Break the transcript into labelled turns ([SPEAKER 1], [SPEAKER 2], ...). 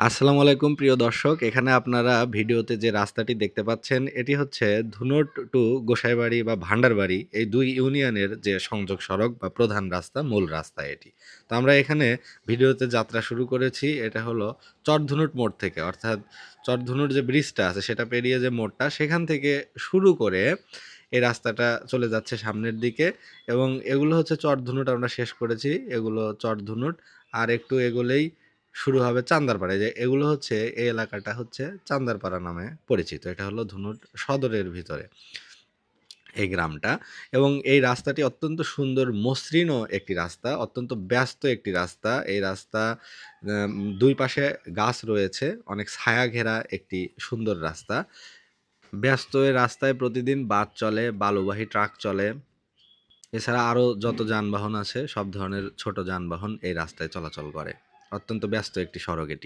[SPEAKER 1] আসসালামু আলাইকুম প্রিয় দর্শক। এখানে আপনারা ভিডিওতে যে রাস্তাটি দেখতে পাচ্ছেন, এটি হচ্ছে ধুনট টু গোসাইবাড়ি বা ভান্ডারবাড়ি এই ২ ইউনিয়নের যে সংযোগ সড়ক বা প্রধান রাস্তা, মূল রাস্তা এটি। তো আমরা এখানে ভিডিওতে যাত্রা শুরু করেছি, এটা হলো চরধুনট মোড় থেকে। অর্থাৎ চরধুনট যে ব্রিজটা আছে সেটা পেরিয়ে যে মোড়টা, সেখান থেকে শুরু করে এই রাস্তাটা চলে যাচ্ছে সামনের দিকে এবং এগুলো হচ্ছে চরধুনট আমরা শেষ করেছি। এগুলো চরধুনট আর একটু এগোলেই শুরু হবে চান্দারপাড়ায়। যে এগুলো হচ্ছে এই এলাকাটা হচ্ছে চান্দারপাড়া নামে পরিচিত। এটা হলো ধুনট সদরের ভিতরে এই গ্রামটা এবং এই রাস্তাটি অত্যন্ত সুন্দর মসৃণও একটি রাস্তা, অত্যন্ত ব্যস্ত একটি রাস্তা। এই রাস্তা ২ পাশে গাছ রয়েছে, অনেক ছায়া ঘেরা একটি সুন্দর রাস্তা। ব্যস্ত এই রাস্তায় প্রতিদিন বাস চলে, বালুবাহী ট্রাক চলে। এছাড়া আরও যত যানবাহন আছে সব ধরনের ছোট যানবাহন এই রাস্তায় চলাচল করে। অত্যন্ত ব্যস্ত একটি সড়ক এটি।